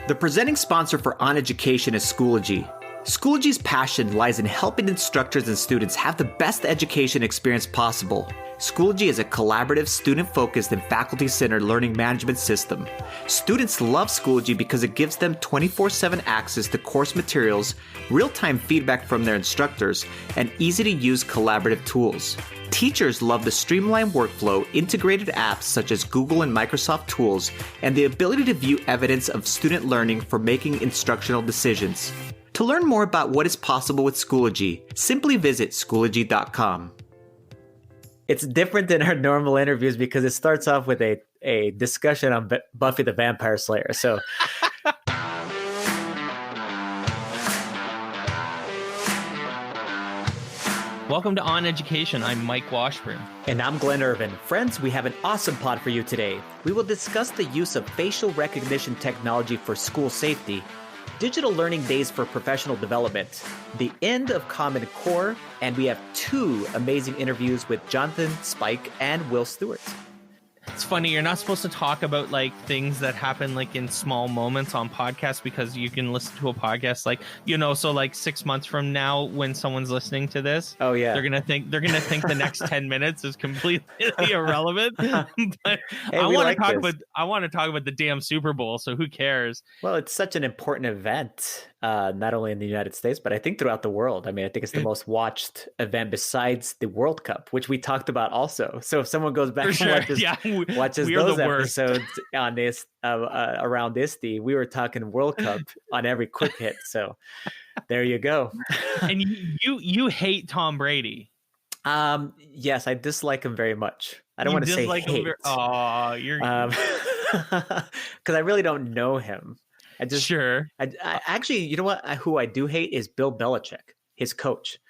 The presenting sponsor for OnEducation is Schoology. Schoology's passion lies in helping instructors and students have the best education experience possible. Schoology is a collaborative, student-focused, and faculty-centered learning management system. Students love Schoology because it gives them 24/7 access to course materials, real-time feedback from their instructors, and easy-to-use collaborative tools. Teachers love the streamlined workflow, integrated apps such as Google and Microsoft tools, and the ability to view evidence of student learning for making instructional decisions. To learn more about what is possible with Schoology, simply visit Schoology.com. It's different than our normal interviews because it starts off with a discussion on Buffy the Vampire Slayer. So welcome to OnEducation. I'm Mike Washburn. And I'm Glen Irvin. Friends, we have an awesome pod for you today. We will discuss the use of facial recognition technology for school safety, digital learning days for professional development, the end of Common Core, and we have two amazing interviews with Jon Spike and Will Stewart. It's funny, you're not supposed to talk about like things that happen like in small moments on podcasts because you can listen to a podcast like, so like 6 months from now when someone's listening to this, oh yeah, they're gonna think the next 10 minutes is completely irrelevant. But hey, I want to talk about the damn Super Bowl, so who cares? Well, it's such an important event, not only in the United States, but I think throughout the world. I mean, I think it's the most watched event besides the World Cup, which we talked about also. So if someone goes back and watches those episodes on this around ISTE, we were talking World Cup on every quick hit. So there you go. And you hate Tom Brady. Yes, I dislike him very much. I don't want to say hate. You're because I really don't know him. I actually, you know what? Who I do hate is Bill Belichick, his coach.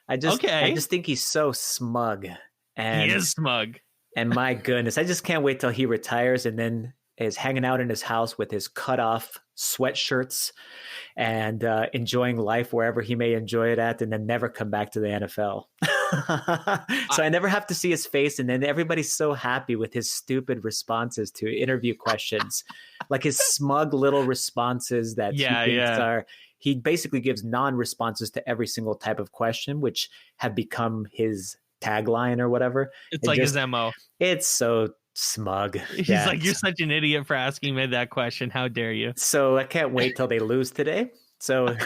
I just think he's so smug. And he is smug. And my goodness, I just can't wait till he retires and then is hanging out in his house with his cut off sweatshirts and enjoying life wherever he may enjoy it at, and then never come back to the NFL. So I never have to see his face. And then everybody's so happy with his stupid responses to interview questions, like his smug little responses that he basically gives non-responses to every single type of question, which have become his tagline or whatever. It's like his MO. It's so smug. He's like, you're such an idiot for asking me that question. How dare you? So I can't wait till they lose today. So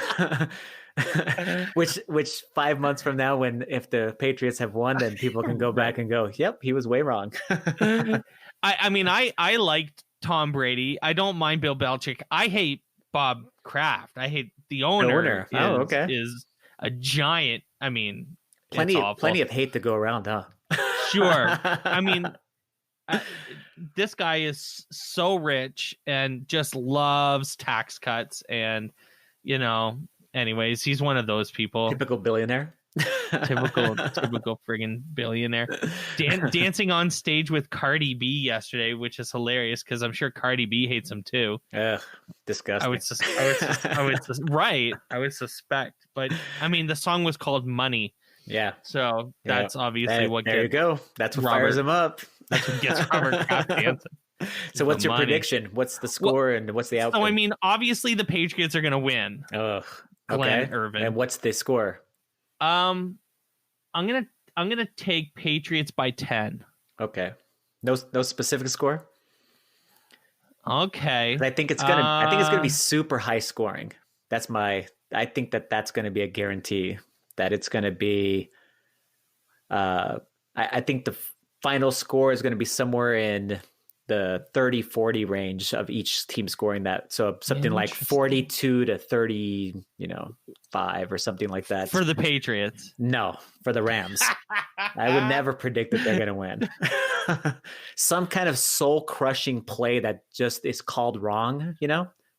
which 5 months from now, if the Patriots have won, then people can go back and go, yep, he was way wrong. I mean, I liked Tom Brady. I don't mind Bill Belichick. I hate Bob Kraft. I hate the owner. Is a giant. I mean, plenty of hate to go around, huh? Sure. I mean, this guy is so rich and just loves tax cuts, and anyways, he's one of those people. Typical billionaire. typical friggin' billionaire. Dancing on stage with Cardi B yesterday, which is hilarious because I'm sure Cardi B hates him too. Ugh, disgusting. I would suspect, but I mean, the song was called Money. Yeah. So that's obviously what there you go. That's what fires him up. That's what gets Robert Kraft dancing. So what's your prediction? What's the score and what's the outcome? So I mean, obviously the Patriots are going to win. Ugh. Glen Irvin. And what's the score? I'm gonna take Patriots by 10. Okay. No specific score? Okay. I think it's gonna be super high scoring. I think that's gonna be a guarantee. That it's going to be, I think the final score is going to be somewhere in the 30-40 range of each team scoring that. So something like 42 to 35 or something like that. For the Patriots? No, for the Rams. I would never predict that they're going to win. Some kind of soul-crushing play that just is called wrong,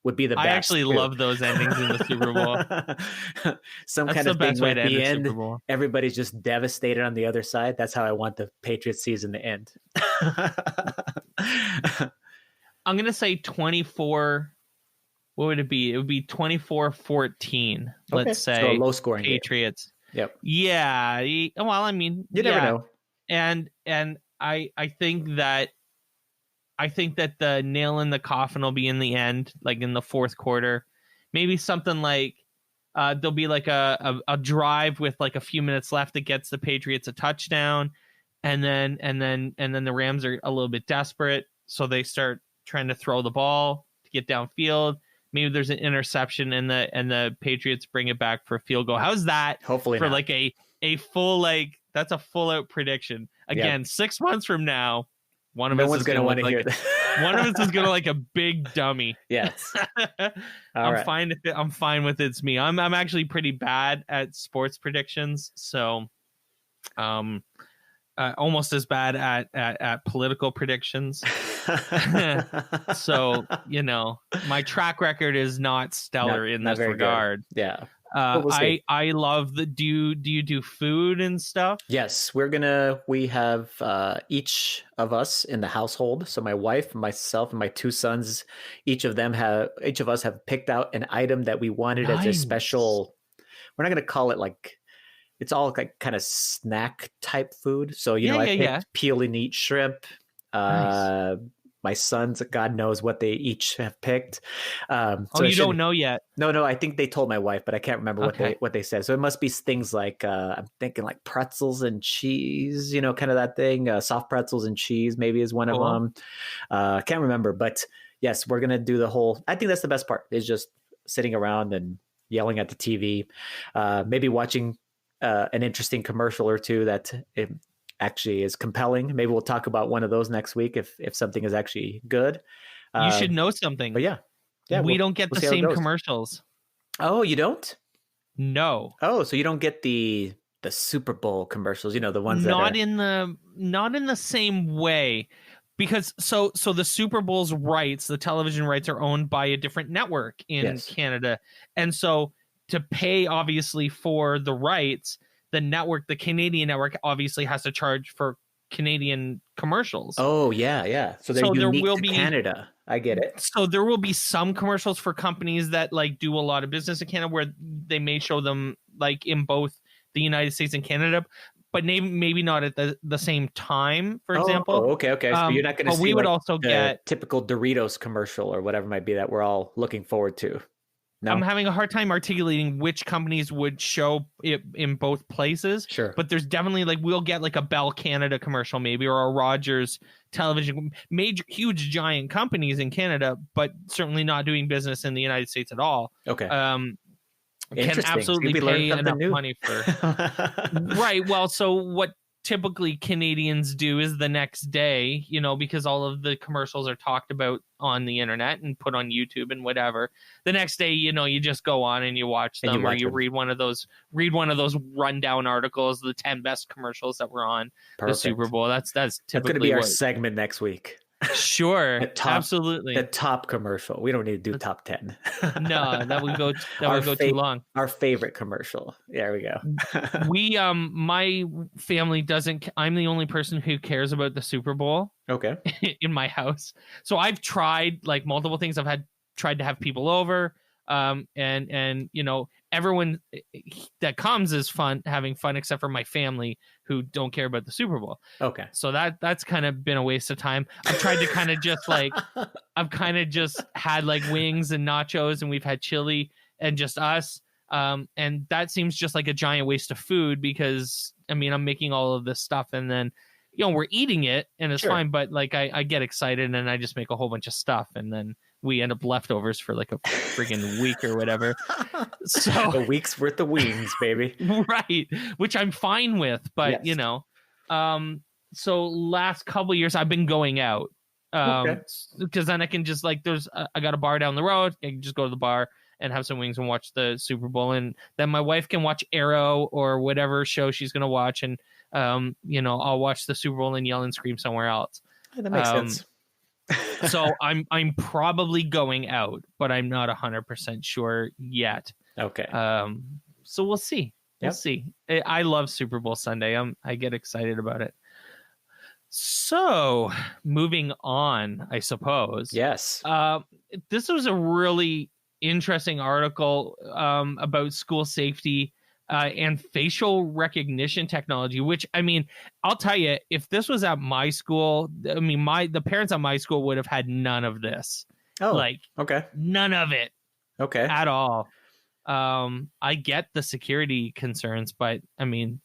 would be the best. I actually love those endings in the Super Bowl. Some kind of thing where at the end, everybody's just devastated on the other side. That's how I want the Patriots season to end. I'm going to say 24. What would it be? It would be 24-14. Let's say. So a low scoring Patriots. Game. Yep. Yeah. Well, I mean. You never know. And I think that I think that the nail in the coffin will be in the end, like in the fourth quarter. Maybe something like there'll be like a drive with like a few minutes left that gets the Patriots a touchdown, and then the Rams are a little bit desperate, so they start trying to throw the ball to get downfield. Maybe there's an interception and the Patriots bring it back for a field goal. How's that? Hopefully for not. like a full, like, that's a full out prediction. Again, 6 months from now, one of us is going to want to hear that. One of us is going to like a big dummy. Yes. I'm fine with it. I'm fine with it's me. I'm actually pretty bad at sports predictions, so almost as bad at political predictions. So, you know, my track record is not stellar in this regard. Good. Yeah. I love the do you do food and stuff? Yes, we have each of us in the household. So my wife, myself, and my 2 sons, each of us have picked out an item that we wanted as a special. We're not going to call it like, it's all like kind of snack type food. So, I picked peel and eat shrimp. Nice. My sons, God knows what they each have picked. So you don't know yet? No, I think they told my wife, but I can't remember what they said. So it must be things like, I'm thinking like pretzels and cheese, kind of that thing. Soft pretzels and cheese maybe is one of them. Can't remember, but yes, we're going to do the whole, I think that's the best part, is just sitting around and yelling at the TV, maybe watching an interesting commercial or two that actually is compelling. Maybe we'll talk about one of those next week if something is actually good. You should know something. But yeah, we don't get the same commercials. Oh, you don't? No. Oh, so you don't get the Super Bowl commercials? The ones not in the same way, because so the Super Bowl's rights, the television rights, are owned by a different network in Canada, and so to pay obviously for the rights, the Canadian network obviously has to charge for Canadian commercials. Oh, yeah. So they're unique to Canada. I get it. So there will be some commercials for companies that like do a lot of business in Canada where they may show them like in both the United States and Canada, but maybe not at the same time, for example. Oh, okay. So you're not going to see we would also get typical Doritos commercial or whatever it might be that we're all looking forward to. No? I'm having a hard time articulating which companies would show it in both places. Sure. But there's definitely like, we'll get like a Bell Canada commercial maybe, or a Rogers television, major, huge, giant companies in Canada, but certainly not doing business in the United States at all. Okay. Can absolutely pay enough money for. Right. Well, so what typically Canadians do is the next day, because all of the commercials are talked about on the internet and put on YouTube and whatever. The nenext day, you just go on and you watch them, or you read one of those rundown articles, the 10 best commercials that were on the Super Bowl. That's typically going to be our segment next week. Sure, absolutely. The top commercial. We don't need to do top 10. No, that would go too long. Our favorite commercial. There we go. My family doesn't. I'm the only person who cares about the Super Bowl. Okay. In my house, so I've tried like multiple things. I've tried to have people over, and everyone that comes is having fun, except for my family who don't care about the Super Bowl. Okay. So that's kind of been a waste of time. I've tried to kind of just like, I've kind of just had like wings and nachos, and we've had chili and just us. And that seems just like a giant waste of food, because I'm making all of this stuff and then, we're eating it and it's fine. But like, I get excited and I just make a whole bunch of stuff, and then we end up leftovers for like a friggin' week or whatever. So a week's worth of wings, baby. Right. Which I'm fine with, but so last couple of years I've been going out. Because then I can just like, I got a bar down the road. I can just go to the bar and have some wings and watch the Super Bowl. And then my wife can watch Arrow or whatever show she's going to watch. And, I'll watch the Super Bowl and yell and scream somewhere else. That makes sense. So I'm probably going out, but I'm not 100% sure yet. Okay. So we'll see. We'll see. I love Super Bowl Sunday. I get excited about it. So moving on, I suppose. Yes. This was a really interesting article about school safety and facial recognition technology, which, I mean, I'll tell you, if this was at my school, I mean, the parents at my school would have had none of this. Oh, like okay. none of it Okay. at all. I get the security concerns, but I mean,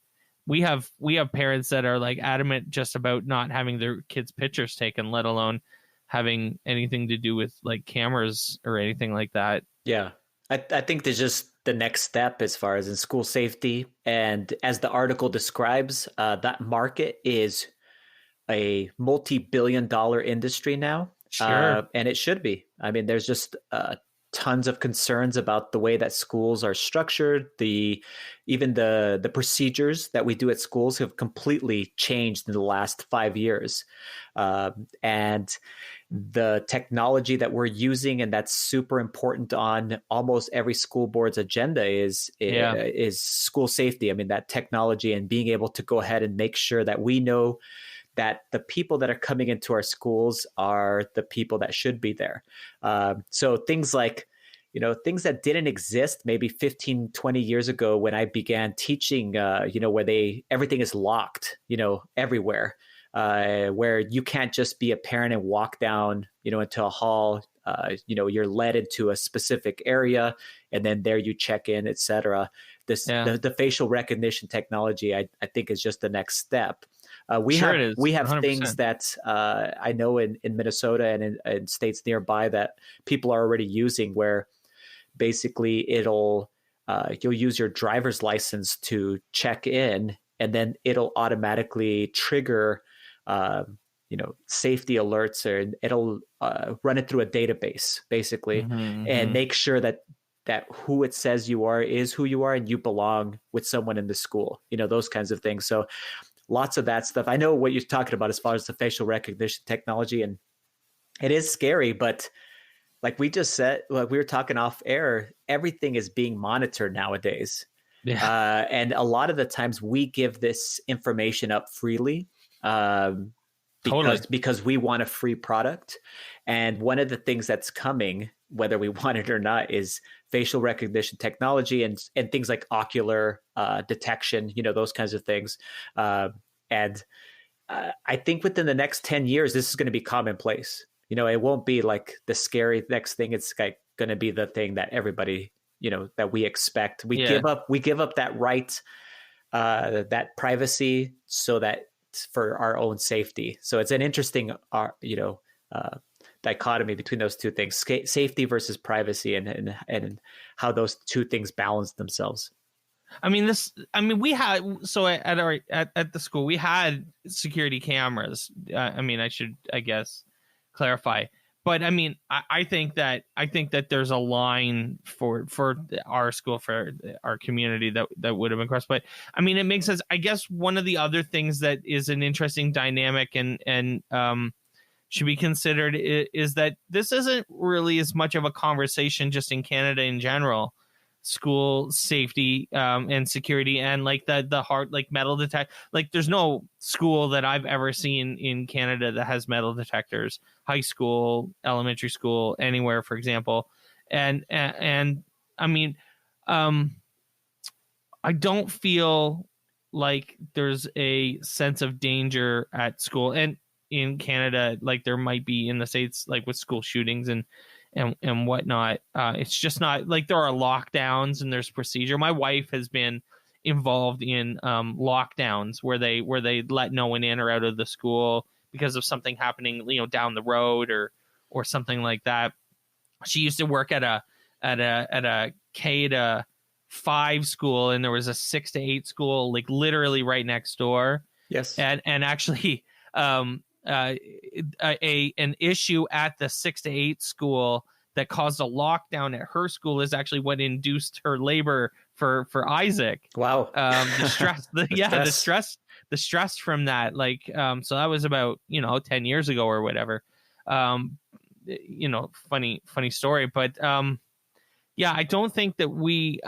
we have parents that are like adamant just about not having their kids' pictures taken, let alone having anything to do with like cameras or anything like that. Yeah. I think there's just the next step as far as in school safety. And as the article describes, that market is a multi-billion-dollar industry now. Sure. And it should be. I mean, there's just tons of concerns about the way that schools are structured. Even the procedures that we do at schools have completely changed in the last 5 years. And the technology that we're using, and that's super important on almost every school board's agenda, is school safety. I mean, that technology and being able to go ahead and make sure that we know that the people that are coming into our schools are the people that should be there. So things like, things that didn't exist maybe 15, 20 years ago when I began teaching, where everything is locked, everywhere. Where you can't just be a parent and walk down, into a hall. You're led into a specific area, and then there you check in, etc. The facial recognition technology, I think, is just the next step. We have 100%. Things that I know in Minnesota and in states nearby that people are already using, where basically you'll use your driver's license to check in, and then it'll automatically trigger safety alerts, or it'll run it through a database basically, and make sure that who it says you are is who you are, and you belong with someone in the school, those kinds of things. So lots of that stuff. I know what you're talking about as far as the facial recognition technology, and it is scary, but like we just said, like we were talking off air, everything is being monitored nowadays. Yeah. And a lot of the times we give this information up freely, because we want a free product. And one of the things that's coming, whether we want it or not, is facial recognition technology and things like ocular detection, those kinds of things. And I think within the next 10 years, this is going to be commonplace. It won't be like the scary next thing. It's like going to be the thing that everybody, that we expect. We give up that right, that privacy, so that for our own safety. So it's an interesting, dichotomy between those two things: safety versus privacy, and how those two things balance themselves. We had, so at the school, we had security cameras. I should, I guess, clarify. But I think that there's a line for our school, for our community, that would have been crossed. But it makes sense. I guess one of the other things that is an interesting dynamic and should be considered is that this isn't really as much of a conversation just in Canada in general. School safety and security, and like the hard, like metal detect, like there's no school that I've ever seen in Canada that has metal detectors, high school, elementary school, anywhere, for example. And I don't feel like there's a sense of danger at school, and in Canada, like there might be in the States, like with school shootings and whatnot. It's just not like there are lockdowns and there's procedure. My wife has been involved in lockdowns where they let no one in or out of the school because of something happening, down the road or something like that. She used to work at a K to 5 school, and there was a 6 to 8 school like literally right next door. Yes, and actually. An issue at the 6 to 8 school that caused a lockdown at her school is actually what induced her labor for Isaac. Wow. The stress from that. So that was about, 10 years ago or whatever. Funny story, but I don't think that we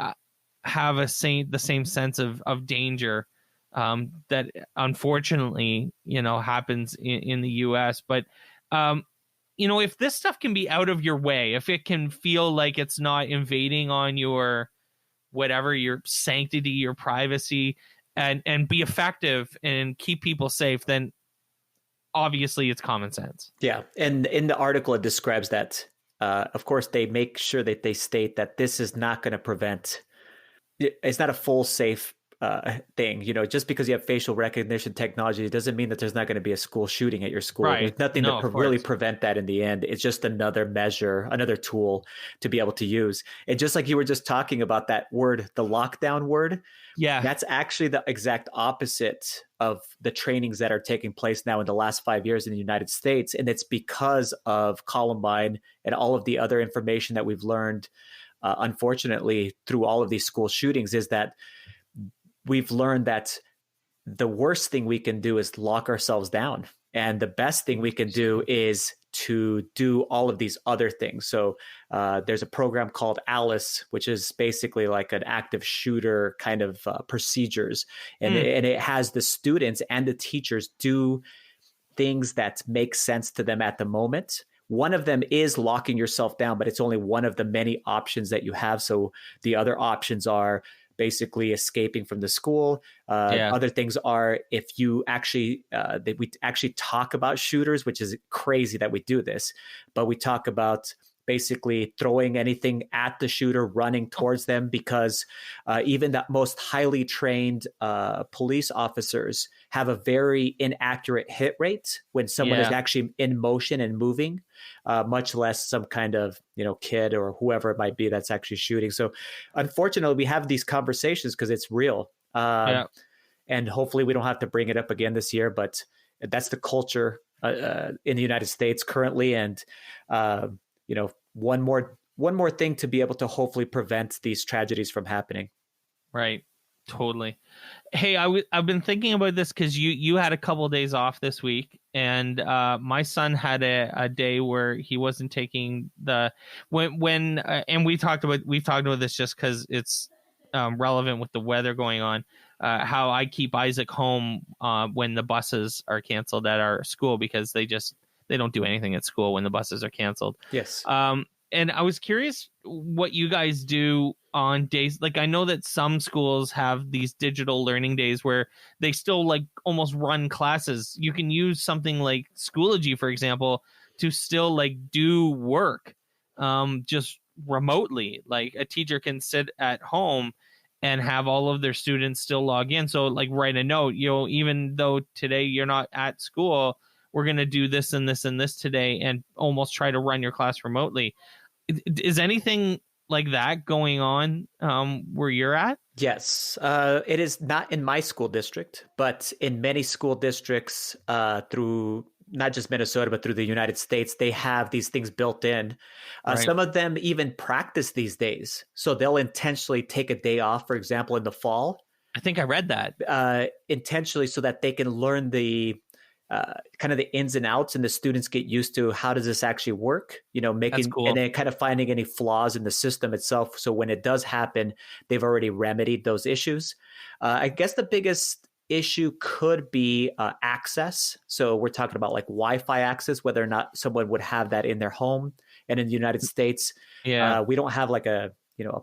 have the same sense of danger that unfortunately, happens in the US. But, if this stuff can be out of your way, if it can feel like it's not invading on your whatever, your sanctity, your privacy, and be effective and keep people safe, then obviously it's common sense. Yeah. And in the article, it describes that, of course, they make sure that they state that this is not going to prevent, it's not a full safe thing. You know, just because you have facial recognition technology, it doesn't mean that there's not going to be a school shooting at your school. Right. There's nothing to really prevent that in the end. It's just another measure, another tool to be able to use. And just like you were just talking about that word, the lockdown word, yeah, that's actually the exact opposite of the trainings that are taking place now in the last 5 years in the United States. And it's because of Columbine and all of the other information that we've learned, unfortunately, through all of these school shootings, is that we've learned that the worst thing we can do is lock ourselves down. And the best thing we can do is to do all of these other things. So there's a program called ALICE, which is basically like an active shooter kind of procedures. And it has the students and the teachers do things that make sense to them at the moment. One of them is locking yourself down, but it's only one of the many options that you have. So the other options are basically escaping from the school. Other things are, if you actually, we actually talk about shooters, which is crazy that we do this, but we talk about basically throwing anything at the shooter, running towards them, because even the most highly trained police officers have a very inaccurate hit rate when someone is actually in motion and moving, much less some kind of, you know, kid or whoever it might be that's actually shooting. So unfortunately, we have these conversations because it's real. And hopefully we don't have to bring it up again this year, but that's the culture in the United States currently. And, you know, one more thing to be able to hopefully prevent these tragedies from happening. Right. Totally. Hey, I've been thinking about this because you had a couple of days off this week, and my son had a day where he wasn't taking the and we've talked about this just because it's relevant with the weather going on. How I keep Isaac home when the buses are canceled at our school, because they don't do anything at school when the buses are canceled. Yes. And I was curious what you guys do on days. Like, I know that some schools have these digital learning days where they still like almost run classes. You can use something like Schoology, for example, to still like do work just remotely. Like a teacher can sit at home and have all of their students still log in. So like write a note, you know, even though today you're not at school, we're going to do this and this and this today, and almost try to run your class remotely. Is anything like that going on where you're at? Yes. It is not in my school district, but in many school districts through not just Minnesota, but through the United States, they have these things built in. Right. Some of them even practice these days. So they'll intentionally take a day off, for example, in the fall. I think I read that. Intentionally, so that they can learn the kind of the ins and outs, and the students get used to how does this actually work, you know, making cool. And then kind of finding any flaws in the system itself. So when it does happen, they've already remedied those issues. I guess the biggest issue could be access. So we're talking about like Wi-Fi access, whether or not someone would have that in their home. And in the United States, we don't have like a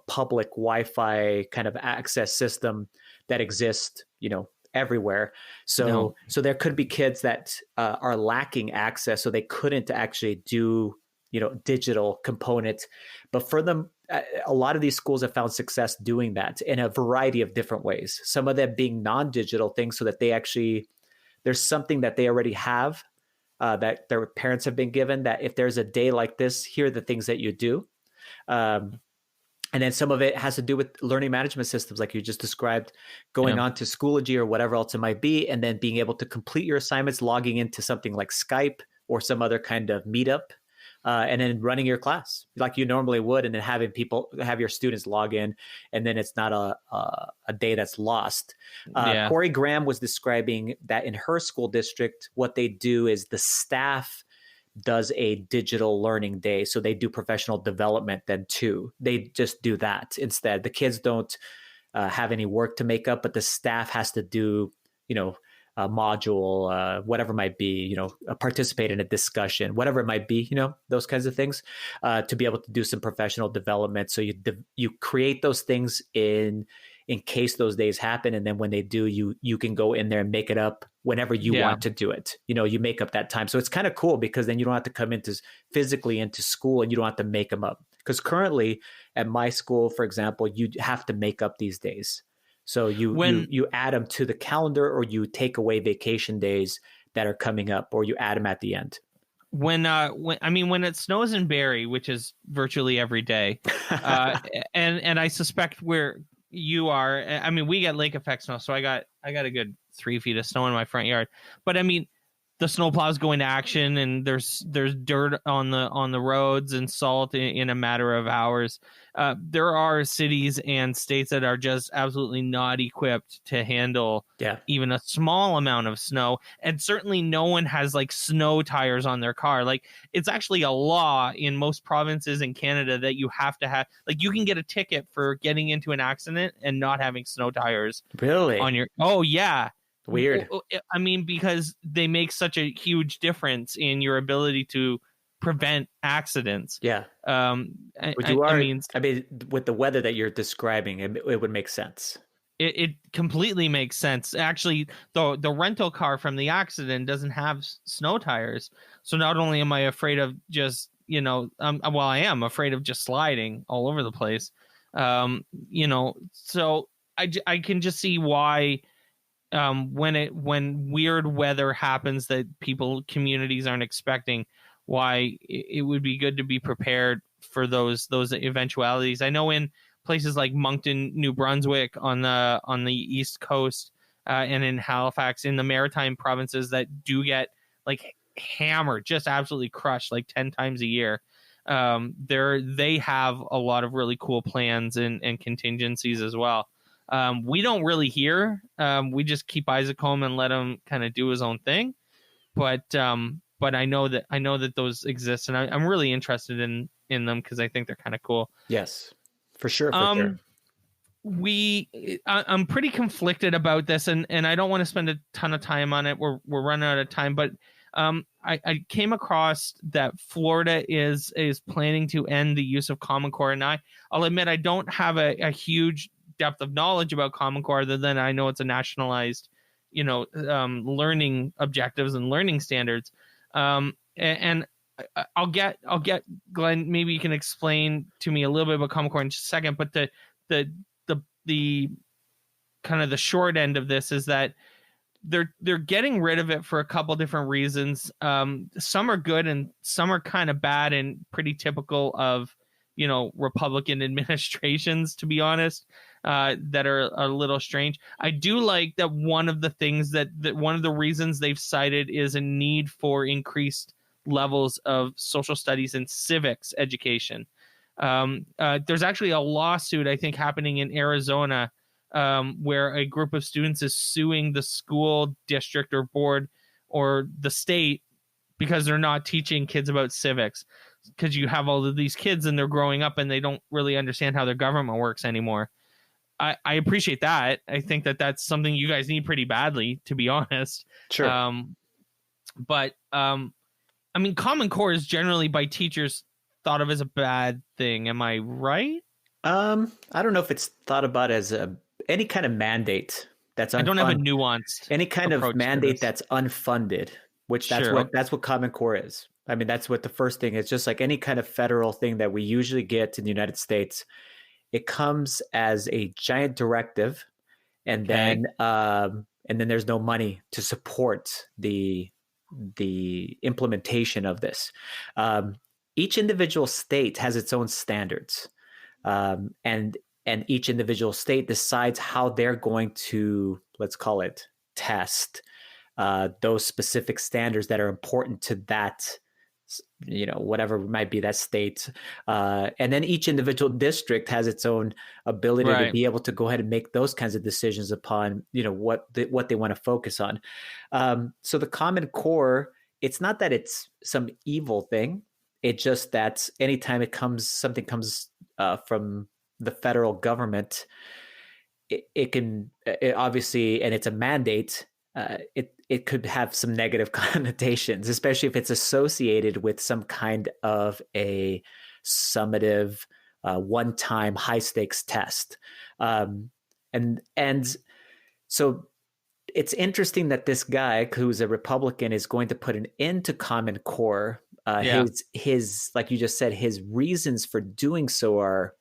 public Wi-Fi kind of access system that exists, you know, everywhere. So there could be kids that are lacking access, so they couldn't actually do, you know, digital components. But for them, a lot of these schools have found success doing that in a variety of different ways. Some of them being non-digital things, so that they actually, there's something that they already have that their parents have been given, that if there's a day like this, here are the things that you do. And then some of it has to do with learning management systems, like you just described, going on to Schoology or whatever else it might be, and then being able to complete your assignments, logging into something like Skype or some other kind of meetup, and then running your class like you normally would, and then have your students log in, and then it's not a day that's lost. Corey Graham was describing that in her school district, what they do is the staff does a digital learning day. So they do professional development then too. They just do that instead. The kids don't have any work to make up, but the staff has to do, you know, module, whatever it might be, participate in a discussion, whatever it might be, those kinds of things, to be able to do some professional development. So you create those things in case those days happen, and then when they do, you can go in there and make it up whenever you want to do it. You make up that time. So it's kind of cool, because then you don't have to come physically into school, and you don't have to make them up. Because currently at my school, for example, you have to make up these days. So you add them to the calendar, or you take away vacation days that are coming up, or you add them at the end. When it snows in Barrie, which is virtually every day, and I suspect where you are, I mean, we get lake effect snow, so I got a good 3 feet of snow in my front yard. But I mean, the snowplows go into action, and there's dirt on the roads and salt in a matter of hours. There are cities and states that are just absolutely not equipped to handle even a small amount of snow, and certainly no one has like snow tires on their car. Like, it's actually a law in most provinces in Canada that you have to have, like, you can get a ticket for getting into an accident and not having snow tires. Really? On your Oh yeah. Weird. I mean, because they make such a huge difference in your ability to prevent accidents. Yeah. I mean, with the weather that you're describing, it would make sense. It completely makes sense. Actually, the rental car from the accident doesn't have snow tires. So not only am I afraid of just, I am afraid of just sliding all over the place. So I can just see why, when weird weather happens that communities aren't expecting, why it would be good to be prepared for those eventualities. I know in places like Moncton, New Brunswick on the East Coast, and in Halifax, in the maritime provinces that do get like hammered, just absolutely crushed like 10 times a year. They have a lot of really cool plans and contingencies as well. We don't really hear. We just keep Isaac home and let him kind of do his own thing. But I know that those exist, and I'm really interested in them because I think they're kind of cool. Yes, for sure. Sure. I'm pretty conflicted about this, and I don't want to spend a ton of time on it. We're running out of time, but I came across that Florida is planning to end the use of Common Core, and I'll admit I don't have a huge depth of knowledge about Common Core, other than I know it's a nationalized, learning objectives and learning standards. And I'll get Glenn, maybe you can explain to me a little bit about Common Core in just a second, but the kind of the short end of this is that they're getting rid of it for a couple different reasons. Some are good and some are kind of bad and pretty typical of, Republican administrations, to be honest, that are a little strange. I do like that one of the things that one of the reasons they've cited is a need for increased levels of social studies and civics education. There's actually a lawsuit, I think, happening in Arizona, where a group of students is suing the school district or board or the state because they're not teaching kids about civics. Because you have all of these kids and they're growing up and they don't really understand how their government works anymore. I appreciate that. I think that that's something you guys need pretty badly, to be honest. Sure. But Common Core is generally by teachers thought of as a bad thing. Am I right? I don't know if it's thought about as any kind of mandate that's I don't have a nuanced any kind of mandate that's unfunded, which that's what Common Core is. I mean, that's what the first thing is. Just like any kind of federal thing that we usually get in the United States, it comes as a giant directive, and then there's no money to support the implementation of this. Each individual state has its own standards, and each individual state decides how they're going to, let's call it, test those specific standards that are important to that, whatever might be that state. And then each individual district has its own ability to be able to go ahead and make those kinds of decisions upon, what they want to focus on. So the Common Core, it's not that it's some evil thing. It's just that anytime something comes from the federal government, it obviously, and it's a mandate, it could have some negative connotations, especially if it's associated with some kind of a summative, one-time high stakes test. And so it's interesting that this guy who's a Republican is going to put an end to Common Core. His like you just said, his reasons for doing so are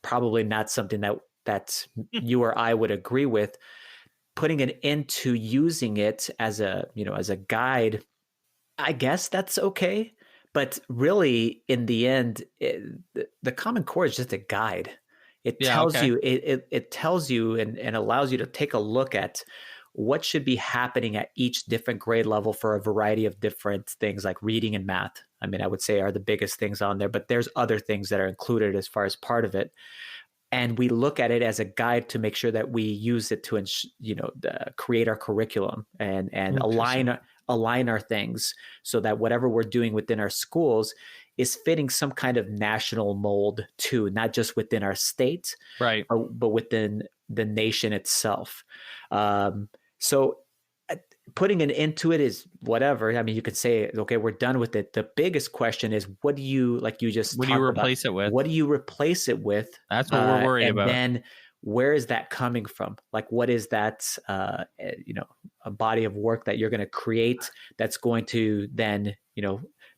probably not something that you or I would agree with. Putting an end to using it as a guide, I guess that's okay. But really, in the end, the Common Core is just a guide. It tells you, it tells you and allows you to take a look at what should be happening at each different grade level for a variety of different things like reading and math. I mean, I would say are the biggest things on there, but there's other things that are included as far as part of it. And we look at it as a guide to make sure that we use it to, create our curriculum and align our things so that whatever we're doing within our schools is fitting some kind of national mold too, not just within our state, right, but within the nation itself. So putting an end to it is whatever. I mean, you could say, okay, we're done with it. The biggest question is, what do you, like you just what do you replace it with? What do you replace it with? That's what we're worried about. And then where is that coming from? Like, what is that, a body of work that you're going to create that's going to then,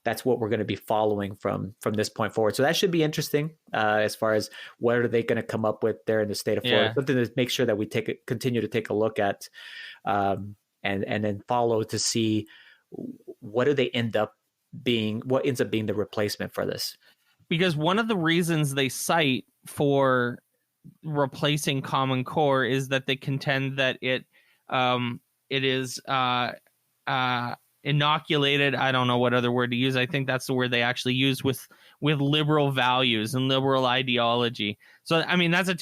that's what we're going to be following from this point forward. So that should be interesting as far as what are they going to come up with there in the state of Florida. Something to make sure that we continue to take a look at and then follow to see what ends up being the replacement for this. Because one of the reasons they cite for replacing Common Core is that they contend that it is inoculated. I don't know what other word to use. I think that's the word they actually use with liberal values and liberal ideology. So, I mean, that's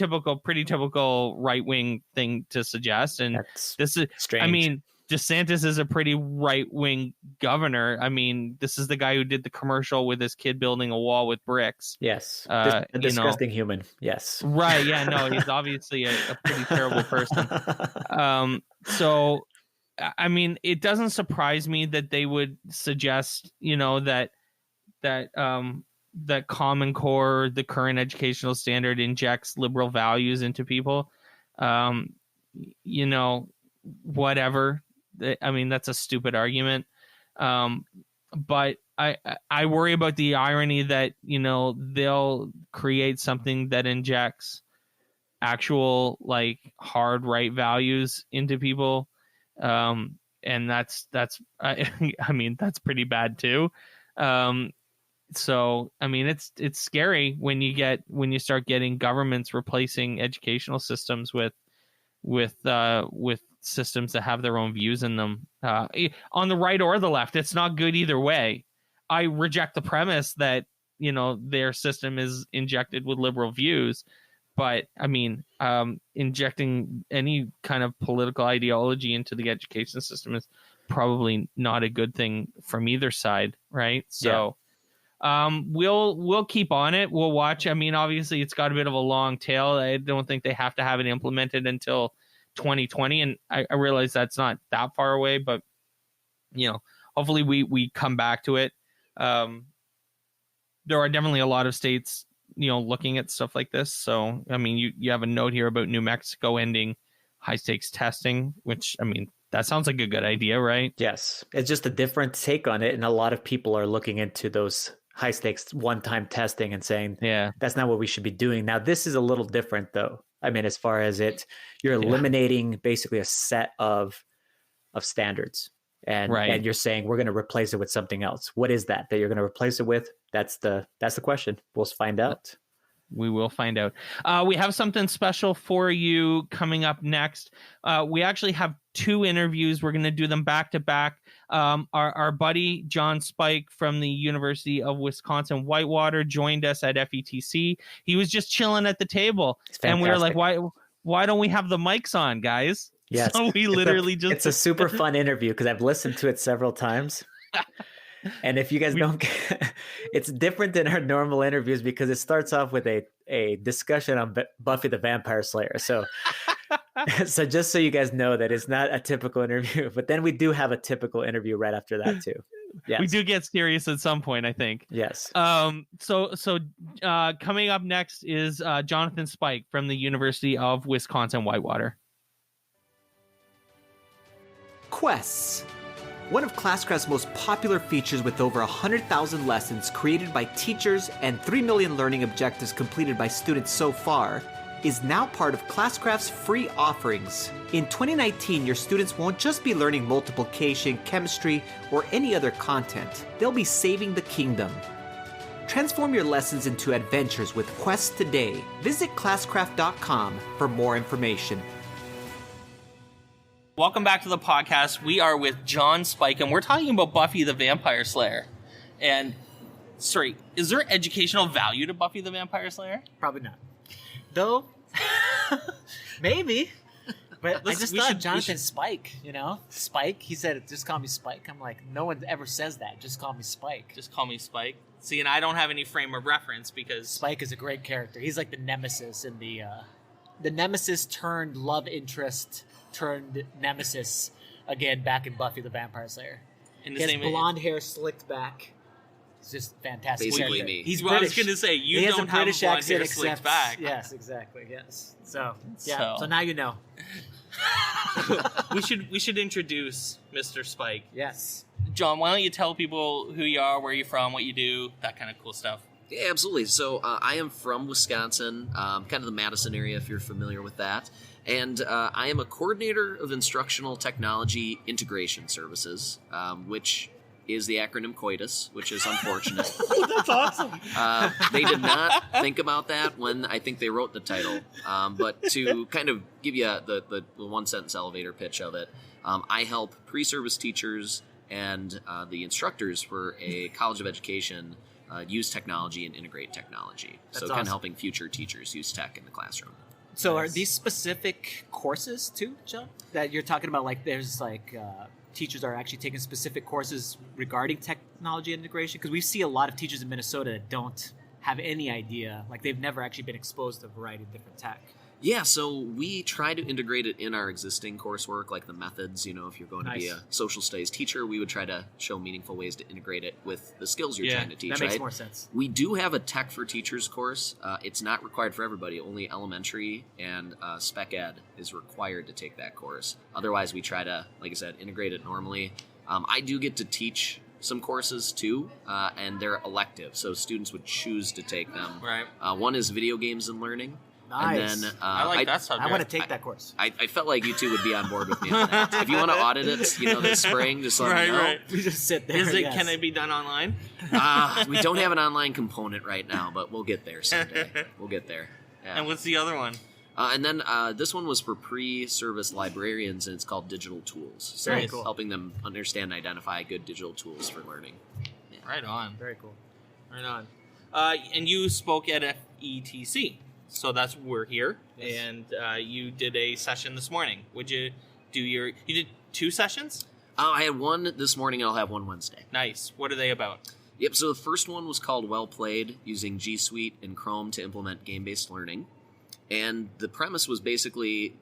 pretty typical right-wing thing to suggest. And this is strange. I mean, DeSantis is a pretty right-wing governor. I mean, this is the guy who did the commercial with his kid building a wall with bricks. Yes. A disgusting human. Yes. Right. Yeah. No, he's obviously a pretty terrible person. So, I mean, it doesn't surprise me that they would suggest, that Common Core, the current educational standard, injects liberal values into people. Whatever. I mean, that's a stupid argument. But I worry about the irony that, they'll create something that injects actual like hard right values into people. And that's I mean, that's pretty bad too. So, I mean, it's scary when you start getting governments replacing educational systems with systems that have their own views in them, on the right or the left. It's not good either way. I reject the premise that, their system is injected with liberal views, but I mean, injecting any kind of political ideology into the education system is probably not a good thing from either side. Right. So, we'll keep on it. We'll watch. I mean, obviously it's got a bit of a long tail. I don't think they have to have it implemented until 2020, and I realize that's not that far away, but hopefully we come back to it. There are definitely a lot of states looking at stuff like this. So I mean, you have a note here about New Mexico ending high stakes testing, which, I mean, that sounds like a good idea, right? Yes, it's just a different take on it, and a lot of people are looking into those high stakes one-time testing and saying, that's not what we should be doing. Now this is a little different though. I mean, as far as you're eliminating basically a set of standards, and you're saying we're going to replace it with something else. What is that you're going to replace it with? That's the question. We'll find out. We will find out. We have something special for you coming up next. We actually have 2 interviews. We're going to do them back to back. Our buddy Jon Spike from the University of Wisconsin Whitewater joined us at FETC. He was just chilling at the table, and we were like, why don't we have the mics on, guys? Yes. So we literally it's a super fun interview because I've listened to it several times. And if you guys don't, it's different than our normal interviews because it starts off with a discussion on Buffy the Vampire Slayer. So So just so you guys know that it's not a typical interview, but then we do have a typical interview right after that too. Yes. We do get serious at some point, I think. Yes. So coming up next is Jonathan Spike from the University of Wisconsin-Whitewater. Quests. One of Classcraft's most popular features, with over 100,000 lessons created by teachers and 3 million learning objectives completed by students so far, is now part of Classcraft's free offerings. In 2019, your students won't just be learning multiplication, chemistry, or any other content. They'll be saving the kingdom. Transform your lessons into adventures with Quests today. Visit classcraft.com for more information. Welcome back to the podcast. We are with Jon Spike, and we're talking about Buffy the Vampire Slayer. And, sorry, is there educational value to Buffy the Vampire Slayer? Probably not. Though, maybe. But I just thought Jonathan Spike, Spike, he said, just call me Spike. I'm like, no one ever says that. Just call me Spike. Just call me Spike. See, and I don't have any frame of reference because... Spike is a great character. He's like the nemesis in the nemesis turned love interest turned nemesis again back in Buffy the Vampire Slayer. In the he has same blonde hair slicked back. It's just fantastic. Basically character. me. He's Well, British. I was going to say, you he don't has a have British blonde accent hair slicked except, back. Yes, exactly. Yes. So now you know. we should introduce Mr. Spike. Yes. John, why don't you tell people who you are, where you're from, what you do, that kind of cool stuff. Yeah, absolutely. So I am from Wisconsin, kind of the Madison area, if you're familiar with that. And I am a coordinator of instructional technology integration services, which is the acronym COITUS, which is unfortunate. That's awesome. They did not think about that when I think they wrote the title. But to kind of give you the one-sentence elevator pitch of it, I help pre-service teachers and the instructors for a college of education use technology and integrate technology. That's so awesome. kind of helping future teachers use tech in the classroom. So are these specific courses too, John? That you're talking about, like there's like teachers are actually taking specific courses regarding technology integration? Because we see a lot of teachers in Minnesota that don't have any idea, like they've never actually been exposed to a variety of different tech. Yeah, so we try to integrate it in our existing coursework, like the methods. If you're going to be a social studies teacher, we would try to show meaningful ways to integrate it with the skills you're trying to teach, that right? makes more sense. We do have a Tech for Teachers course. It's not required for everybody. Only elementary and spec ed is required to take that course. Otherwise, we try to, like I said, integrate it normally. I do get to teach some courses too, and they're elective, so students would choose to take them. Right. One is video games and learning. Nice. And then I like that subject. I want to take that course. I felt like you two would be on board with me on that. If you want to audit it, this spring, just let me know. Right. We just sit there. Is it? yes. Can it be done online? We don't have an online component right now, but we'll get there someday. We'll get there. Yeah. And what's the other one? And then this one was for pre-service librarians, and it's called Digital Tools. So Very cool. helping them understand and identify good digital tools for learning. Yeah. Right on. Very cool. Right on. And you spoke at FETC, so that's why we're here. Yes. And you did a session this morning. Would you do you did 2 sessions? I had one this morning, and I'll have one Wednesday. Nice. What are they about? Yep, so the first one was called Well Played, using G Suite and Chrome to implement game-based learning. And the premise was basically,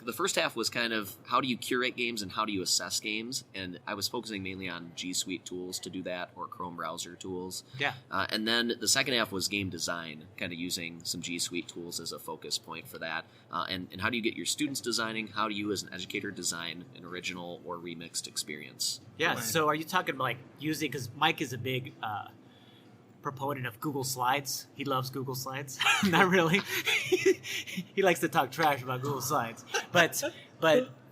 the first half was kind of how do you curate games and how do you assess games, and I was focusing mainly on G Suite tools to do that, or Chrome browser tools. Yeah. And then the second half was game design, kind of using some G Suite tools as a focus point for that. And how do you get your students designing? How do you as an educator design an original or remixed experience? Yeah. Right. So are you talking like using, because Mike is a big proponent of Google Slides. He loves Google Slides. Not really. He likes to talk trash about Google Slides. But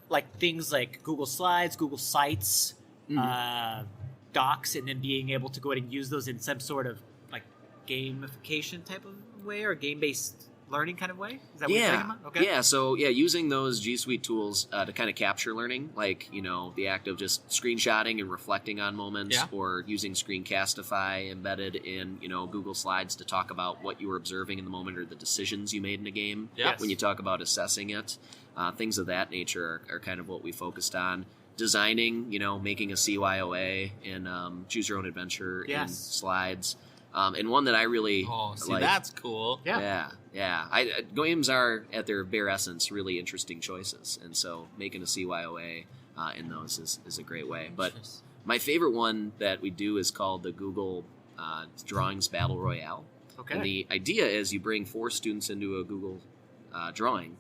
like things like Google Slides, Google Sites, Docs, and then being able to go ahead and use those in some sort of like gamification type of way, or game-based learning kind of way? Is that what you're talking about? Okay. Yeah, so using those G Suite tools to kind of capture learning, like, the act of just screenshotting and reflecting on moments, or using Screencastify embedded in, Google Slides to talk about what you were observing in the moment or the decisions you made in a game. Yes. When you talk about assessing it, things of that nature are kind of what we focused on. Designing, making a CYOA in Choose Your Own Adventure in Slides. And one that I really like. That's cool. Yeah. Games are, at their bare essence, really interesting choices. And so making a CYOA in those is a great way. But my favorite one that we do is called the Google Drawings Battle Royale. Okay. And the idea is you bring 4 students into a Google drawing,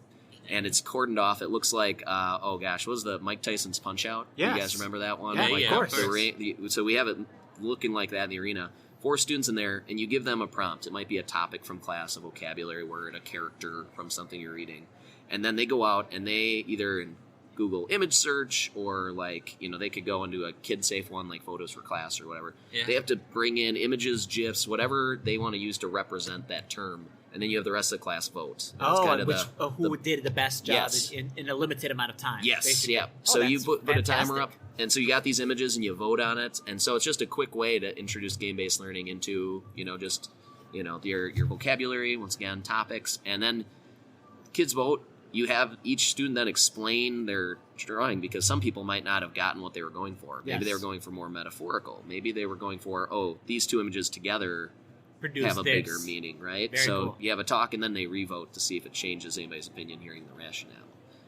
and it's cordoned off. It looks like, what was the Mike Tyson's Punch-Out? Yes. You guys remember that one? Yeah, Like, of course. So we have it looking like that in the arena. 4 students in there, and you give them a prompt. It might be a topic from class, a vocabulary word, a character from something you're reading. And then they go out, and they either in Google image search, or like, they could go into a kid-safe one like Photos for Class or whatever. Yeah. They have to bring in images, GIFs, whatever they want to use to represent that term. And then you have the rest of the class vote. Who did the best job in a limited amount of time. Yes, basically. yeah. So you put a timer fantastic. up, and so you got these images, and you vote on it. And so it's just a quick way to introduce game-based learning into, your vocabulary, once again, topics. And then kids vote. You have each student then explain their drawing, because some people might not have gotten what they were going for. Maybe they were going for more metaphorical. Maybe they were going for, these 2 images together have a bigger meaning, right? Very cool. You have a talk, and then they re-vote to see if it changes anybody's opinion hearing the rationale.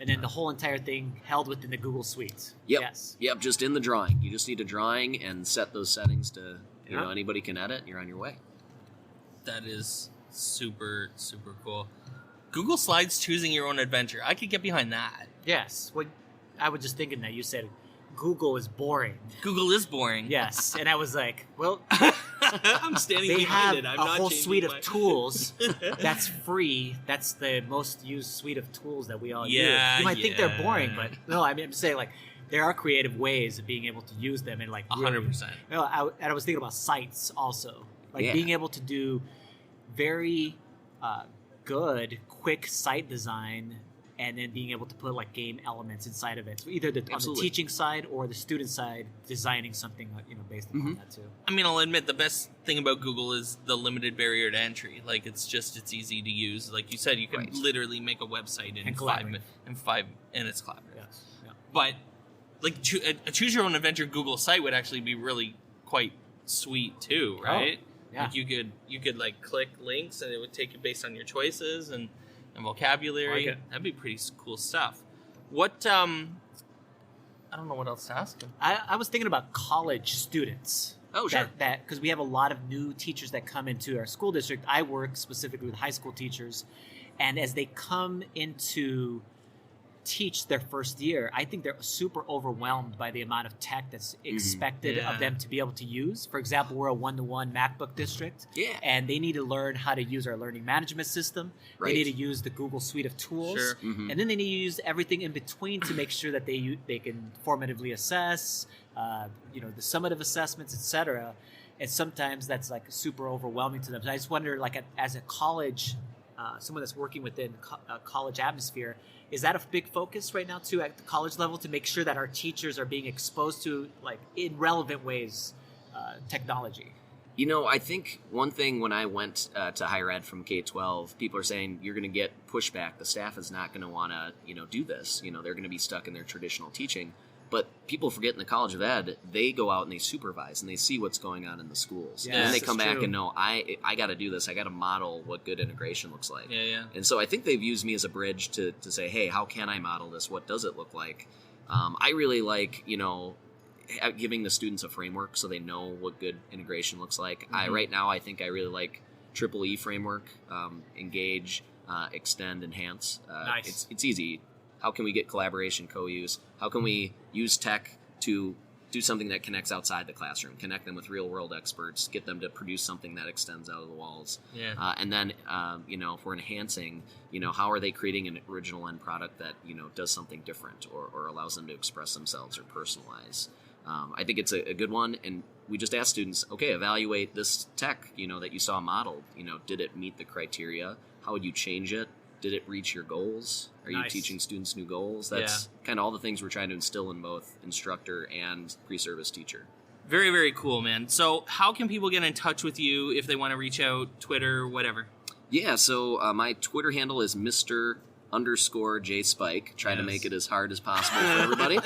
And then the whole entire thing held within the Google Suite. Yep. Yes. Yep, just in the drawing. You just need a drawing and set those settings to, anybody can edit, and you're on your way. That is super, super cool. Google Slides choosing your own adventure. I could get behind that. Yes. Well, I was just thinking that you said Google is boring. Google is boring. Yes. And I was like, well, I'm standing they behind have it. I'm a not whole changing suite my... of tools that's free. That's the most used suite of tools that we all use. Yeah, You might think they're boring, but no, I'm saying, like, there are creative ways of being able to use them, and like 100%. I was thinking about sites also, like being able to do very good, quick site design, and then being able to put like game elements inside of it. So either on the teaching side or the student side, designing something based upon that too. I mean, I'll admit the best thing about Google is the limited barrier to entry. Like, it's easy to use. Like you said, you can literally make a website in 5 minutes, and it's collaborative. Yes. Yeah. But like a choose your own adventure Google site would actually be really quite sweet too, right? Yeah. Like you could like click links, and it would take you based on your choices and vocabulary. Like it. That'd be pretty cool stuff. What I don't know what else to ask him. I was thinking about college students. Oh, sure. That because we have a lot of new teachers that come into our school district. I work specifically with high school teachers, and as they come into teach their first year, I think they're super overwhelmed by the amount of tech that's expected of them to be able to use. For example, we're a 1-to-1 MacBook district, and they need to learn how to use our learning management system. Right. They need to use the Google suite of tools, and then they need to use everything in between to make sure that they can formatively assess, the summative assessments, etc. And sometimes that's like super overwhelming to them. So I just wonder, like, as a college, someone that's working within a college atmosphere, is that a big focus right now too at the college level, to make sure that our teachers are being exposed to, like, in relevant ways, technology? I think one thing when I went to higher ed from K-12, people are saying you're going to get pushback. The staff is not going to want to, do this. They're going to be stuck in their traditional teaching. But people forget in the College of Ed, they go out and they supervise and they see what's going on in the schools. Yes, and then they come back and know, I got to do this. I got to model what good integration looks like. And so I think they've used me as a bridge to say, hey, how can I model this? What does it look like? I really like, giving the students a framework so they know what good integration looks like. Right now, I think I really like EEE framework, engage, extend, enhance. Nice. It's easy. How can we get collaboration, co-use? How can we use tech to do something that connects outside the classroom, connect them with real-world experts, get them to produce something that extends out of the walls? And then, if we're enhancing, how are they creating an original end product that, does something different or allows them to express themselves or personalize? I think it's a good one. And we just ask students, okay, evaluate this tech, that you saw modeled. Did it meet the criteria? How would you change it? Did it reach your goals? Are you teaching students new goals? That's kind of all the things we're trying to instill in both instructor and pre-service teacher. Very, very cool, man. So how can people get in touch with you if they want to reach out, Twitter, whatever? Yeah, so my Twitter handle is Mr._J Spike. Try to make it as hard as possible for everybody.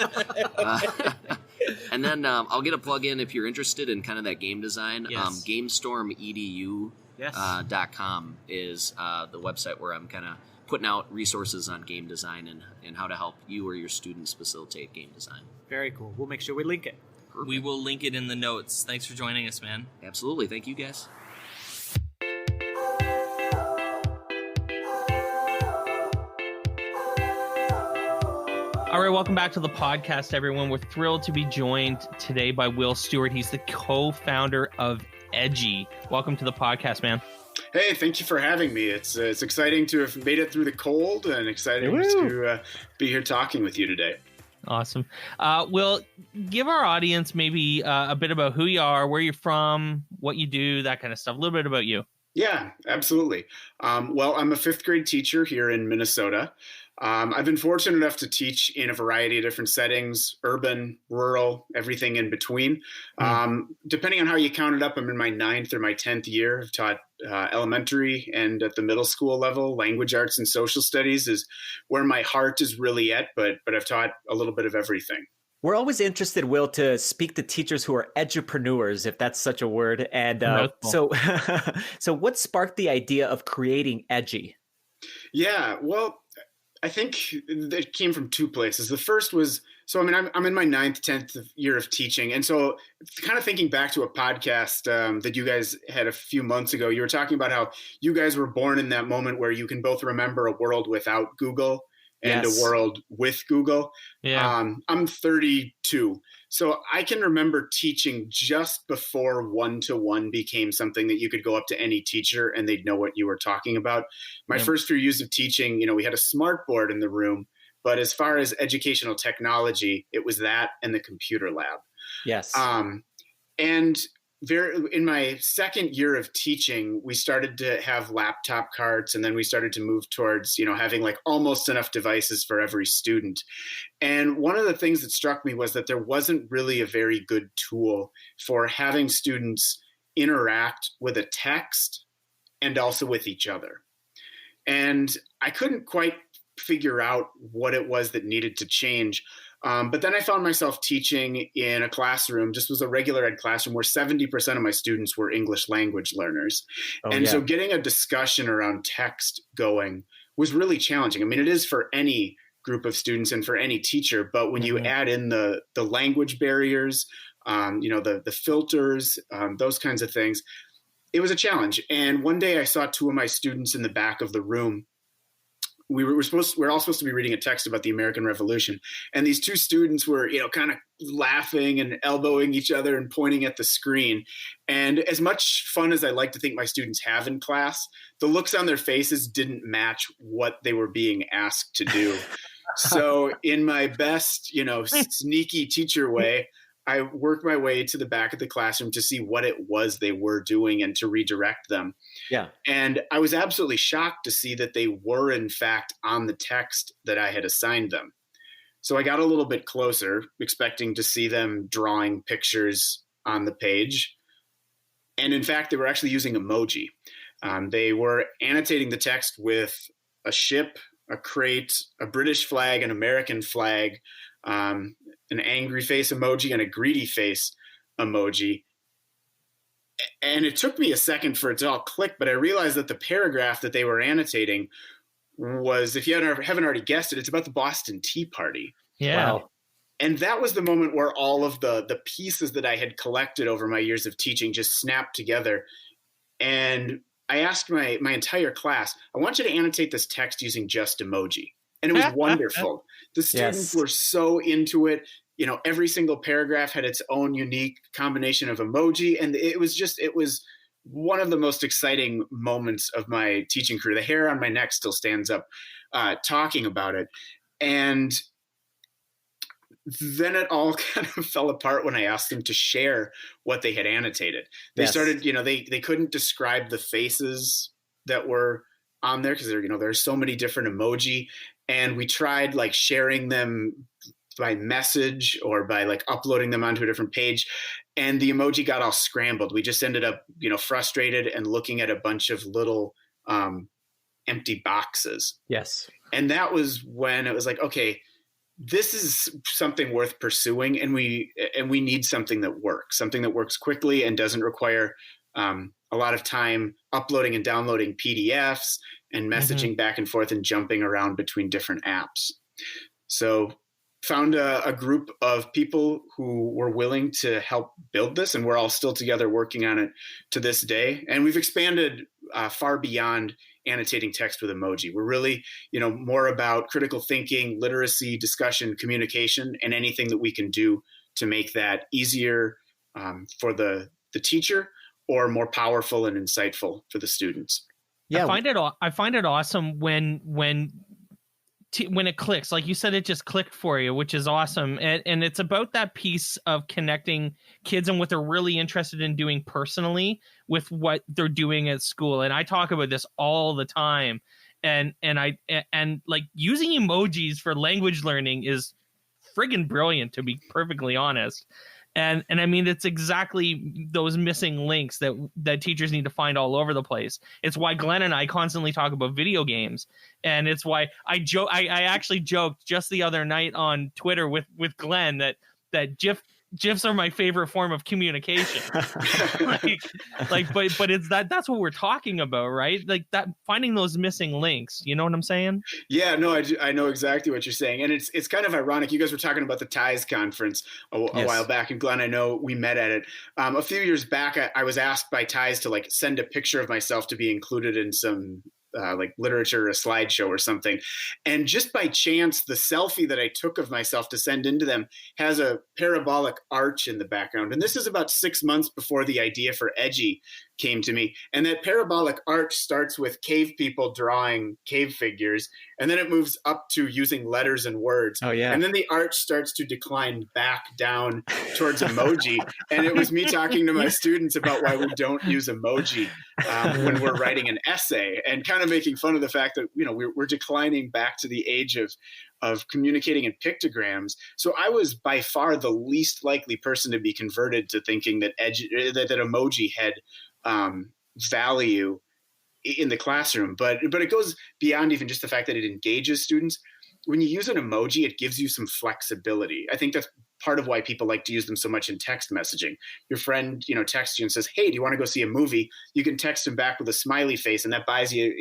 And then I'll get a plug in if you're interested in kind of that game design. Yes. GameStormEDU.com is the website where I'm kind of putting out resources on game design and how to help you or your students facilitate game design. Very cool. We'll make sure we link it. Perfect. We will link it in the notes. Thanks for joining us, man. Absolutely. Thank you, guys. All right, welcome back to the podcast, everyone. We're thrilled to be joined today by Will Stewart. He's the co-founder of Edji. Welcome to the podcast, man. Hey, thank you for having me. It's exciting to have made it through the cold and exciting to be here talking with you today. Awesome. Will, give our audience maybe a bit about who you are, where you're from, what you do, that kind of stuff. A little bit about you. Yeah, absolutely. Well, I'm a fifth grade teacher here in Minnesota. I've been fortunate enough to teach in a variety of different settings, urban, rural, everything in between. Depending on how you count it up, I'm in my 9th or my 10th year. I've taught elementary and at the middle school level. Language arts and social studies is where my heart is really at, but I've taught a little bit of everything. We're always interested, Will, to speak to teachers who are edupreneurs, if that's such a word. And so what sparked the idea of creating Edji? Yeah, well, I think it came from two places. The first was, I'm in my 9th, 10th year of teaching. And so kind of thinking back to a podcast that you guys had a few months ago, you were talking about how you guys were born in that moment where you can both remember a world without Google and a world with Google. Yeah. I'm 32. So I can remember teaching just before one-to-one became something that you could go up to any teacher and they'd know what you were talking about. My first few years of teaching, we had a smart board in the room, but as far as educational technology, it was that and the computer lab. Yes. And in my second year of teaching, we started to have laptop carts, and then we started to move towards, having like almost enough devices for every student. And one of the things that struck me was that there wasn't really a very good tool for having students interact with a text and also with each other. And I couldn't quite figure out what it was that needed to change. But then I found myself teaching in a classroom, just was a regular ed classroom where 70% of my students were English language learners. So getting a discussion around text going was really challenging. I mean, it is for any group of students and for any teacher, but when you add in the language barriers, the filters, those kinds of things, it was a challenge. And one day I saw two of my students in the back of the room. We're all supposed to be reading a text about the American Revolution. And these two students were, kind of laughing and elbowing each other and pointing at the screen. And as much fun as I like to think my students have in class, the looks on their faces didn't match what they were being asked to do. So in my best, sneaky teacher way, I worked my way to the back of the classroom to see what it was they were doing and to redirect them. Yeah. And I was absolutely shocked to see that they were, in fact, on the text that I had assigned them. So I got a little bit closer, expecting to see them drawing pictures on the page. And in fact, they were actually using emoji. They were annotating the text with a ship, a crate, a British flag, an American flag, an angry face emoji, and a greedy face emoji. And it took me a second for it to all click, but I realized that the paragraph that they were annotating was, if you haven't already guessed it, it's about the Boston Tea Party. Yeah. Wow. And that was the moment where all of the pieces that I had collected over my years of teaching just snapped together. And I asked my entire class, I want you to annotate this text using just emoji. And it was wonderful. The students were so into it. Every single paragraph had its own unique combination of emoji. And it was one of the most exciting moments of my teaching career. The hair on my neck still stands up talking about it. And then it all kind of fell apart when I asked them to share what they had annotated. They started, they couldn't describe the faces that were on there because there are so many different emoji. And we tried like sharing them by message or by like uploading them onto a different page. And the emoji got all scrambled. We just ended up, frustrated and looking at a bunch of little empty boxes. Yes. And that was when it was like, okay, this is something worth pursuing, and we need something that works quickly and doesn't require a lot of time uploading and downloading PDFs and messaging back and forth and jumping around between different apps. So found a group of people who were willing to help build this, and we're all still together working on it to this day. And we've expanded far beyond annotating text with emoji. We're really, more about critical thinking, literacy, discussion, communication, and anything that we can do to make that easier for the teacher or more powerful and insightful for the students. Yeah, I find it awesome when it clicks. Like you said, it just clicked for you, which is awesome. And it's about that piece of connecting kids and what they're really interested in doing personally with what they're doing at school. And I talk about this all the time. And like using emojis for language learning is friggin' brilliant, to be perfectly honest. And I mean, it's exactly those missing links that teachers need to find all over the place. It's why Glen and I constantly talk about video games. And it's why I actually joked just the other night on Twitter with Glen that GIFs are my favorite form of communication. but it's that's what we're talking about, right? Like that, finding those missing links. You know what I'm saying? Yeah, no, I know exactly what you're saying. And it's kind of ironic. You guys were talking about the TIES conference a while back, and Glenn, I know we met at it. A few years back, I was asked by TIES to send a picture of myself to be included in some literature, a slideshow or something. And just by chance, the selfie that I took of myself to send into them has a parabolic arch in the background. And this is about 6 months before the idea for Edji came to me. And that parabolic arch starts with cave people drawing cave figures, and then it moves up to using letters and words. Oh, yeah. And then the arch starts to decline back down towards emoji. And it was me talking to my students about why we don't use emoji when we're writing an essay, and kind of making fun of the fact that, we're declining back to the age of communicating in pictograms. So I was by far the least likely person to be converted to thinking that that emoji had value in the classroom, but it goes beyond even just the fact that it engages students. When you use an emoji, it gives you some flexibility. I think that's part of why people like to use them so much in text messaging. Your friend, texts you and says, "Hey, do you want to go see a movie?" You can text them back with a smiley face, and that buys you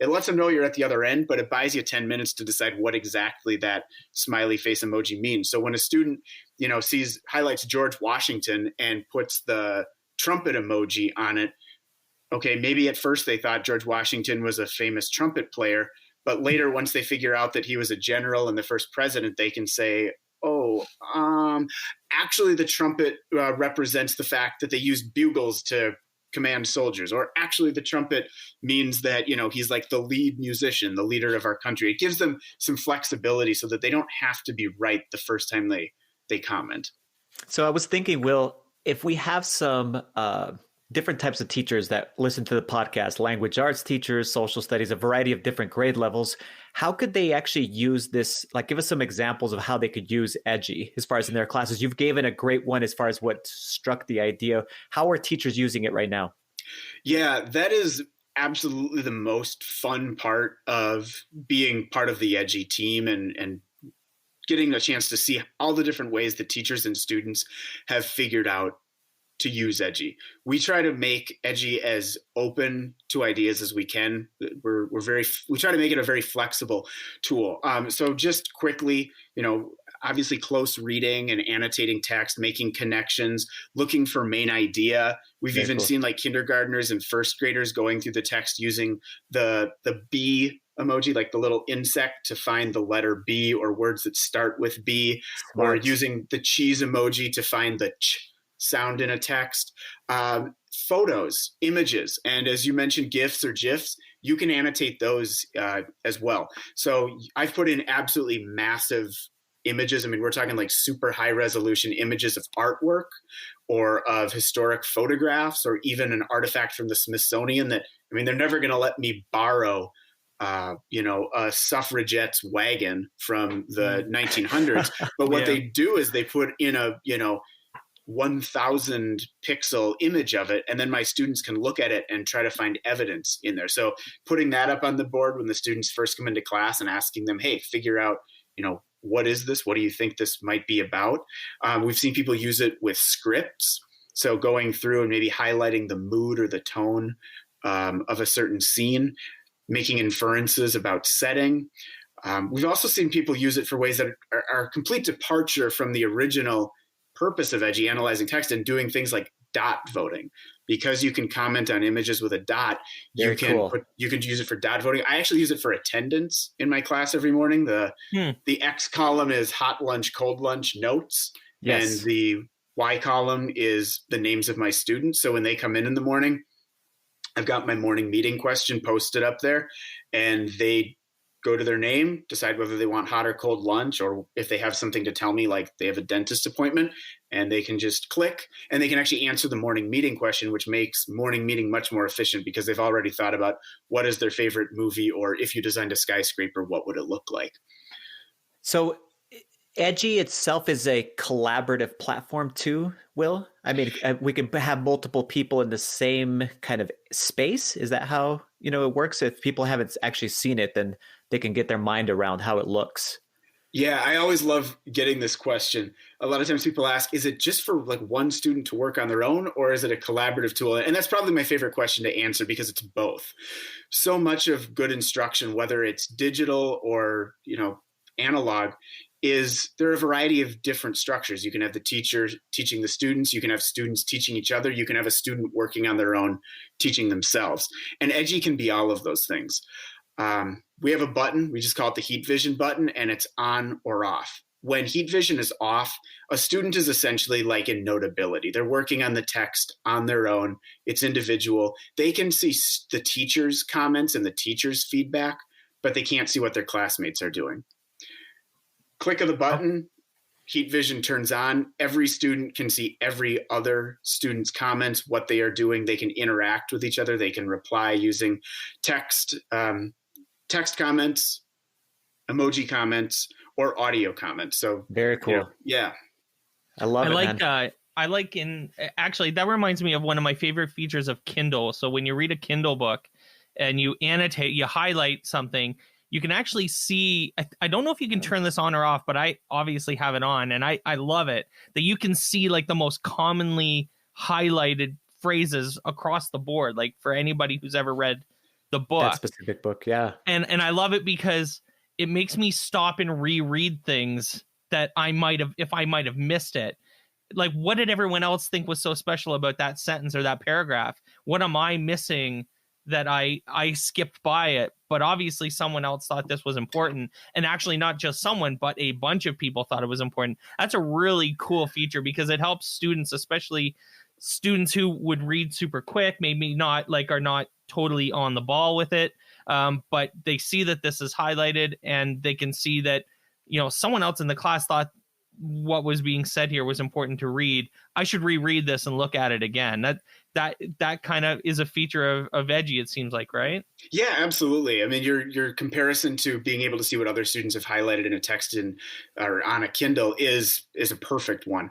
it lets them know you're at the other end, but it buys you 10 minutes to decide what exactly that smiley face emoji means. So when a student, highlights George Washington and puts the trumpet emoji on it, okay, maybe at first they thought George Washington was a famous trumpet player, but later, once they figure out that he was a general and the first president, they can say, actually the trumpet represents the fact that they used bugles to command soldiers, or actually the trumpet means that, he's like the lead musician, the leader of our country. It gives them some flexibility so that they don't have to be right the first time they comment. So I was thinking, Will, if we have some different types of teachers that listen to the podcast, language arts teachers, social studies, a variety of different grade levels, how could they actually use this? Give us some examples of how they could use Edji as far as in their classes. You've given a great one as far as what struck the idea. How are teachers using it right now? Yeah, that is absolutely the most fun part of being part of the Edji team and getting a chance to see all the different ways that teachers and students have figured out to use Edji. We try to make Edji as open to ideas as we can. We try to make it a very flexible tool. So just quickly, obviously close reading and annotating text, making connections, looking for main idea. We've even seen kindergartners and first graders going through the text using the B emoji, like the little insect, to find the letter B or words that start with B, or using the cheese emoji to find the ch sound in a text. Photos, images, and as you mentioned, GIFs or GIFs, you can annotate those as well. So I've put in absolutely massive images. I mean, we're talking super high resolution images of artwork or of historic photographs, or even an artifact from the Smithsonian that, they're never going to let me borrow a suffragette's wagon from the 1900s. But what they do is they put in a, 1,000 pixel image of it, and then my students can look at it and try to find evidence in there. So putting that up on the board when the students first come into class and asking them, "Hey, figure out, what is this? What do you think this might be about? We've seen people use it with scripts. So going through and maybe highlighting the mood or the tone of a certain scene, making inferences about setting. We've also seen people use it for ways that are a complete departure from the original purpose of Edji, analyzing text, and doing things like dot voting. Because you can comment on images with a dot, you can use it for dot voting. I actually use it for attendance in my class every morning. The X column is hot lunch, cold lunch notes, and the Y column is the names of my students. So when they come in the morning, I've got my morning meeting question posted up there, and they go to their name, decide whether they want hot or cold lunch, or if they have something to tell me, like they have a dentist appointment, and they can just click, and they can actually answer the morning meeting question, which makes morning meeting much more efficient because they've already thought about what is their favorite movie, or if you designed a skyscraper, what would it look like? So Edji itself is a collaborative platform too, Will? I mean, we can have multiple people in the same kind of space. Is that how, it works? If people haven't actually seen it, then they can get their mind around how it looks. Yeah, I always love getting this question. A lot of times people ask, is it just for like one student to work on their own, or is it a collaborative tool? And that's probably my favorite question to answer, because it's both. So much of good instruction, whether it's digital or, analog, is there are a variety of different structures. You can have the teacher teaching the students, you can have students teaching each other, you can have a student working on their own, teaching themselves. And Edji can be all of those things. We have a button, we just call it the heat vision button, and it's on or off. When heat vision is off, a student is essentially like in Notability. They're working on the text on their own. It's individual. They can see the teacher's comments and the teacher's feedback, but they can't see what their classmates are doing. Click of the button, heat vision turns on. Every student can see every other student's comments, what they are doing. They can interact with each other. They can reply using text comments, emoji comments, or audio comments. So very cool. Yeah. I love it. Actually, that reminds me of one of my favorite features of Kindle. So when you read a Kindle book and you annotate, you highlight something, you can actually see, I don't know if you can turn this on or off, but I obviously have it on, and I love it, that you can see like the most commonly highlighted phrases across the board, like for anybody who's ever read the book. That specific book, yeah. And I love it because it makes me stop and reread things that I might have missed it. Like, what did everyone else think was so special about that sentence or that paragraph? What am I missing that I skipped by it? But obviously someone else thought this was important, and actually not just someone, but a bunch of people thought it was important. That's a really cool feature because it helps students, especially students who would read super quick, maybe not like are not totally on the ball with it. But they see that this is highlighted, and they can see that, someone else in the class thought what was being said here was important to read. I should reread this and look at it again. That kind of is a feature of Edji, it seems like, right? Yeah, absolutely. I mean, your comparison to being able to see what other students have highlighted in a text or on a Kindle is a perfect one.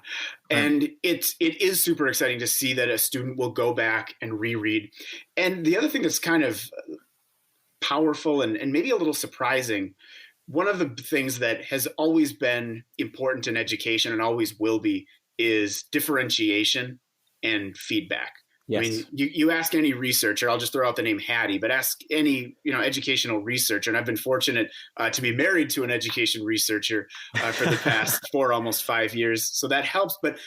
Right. And it is super exciting to see that a student will go back and reread. And the other thing that's kind of powerful and maybe a little surprising, one of the things that has always been important in education and always will be is differentiation and feedback. Yes. I mean, you ask any researcher, I'll just throw out the name Hattie, but ask any, educational researcher. And I've been fortunate to be married to an education researcher for the past almost 5 years. So that helps. But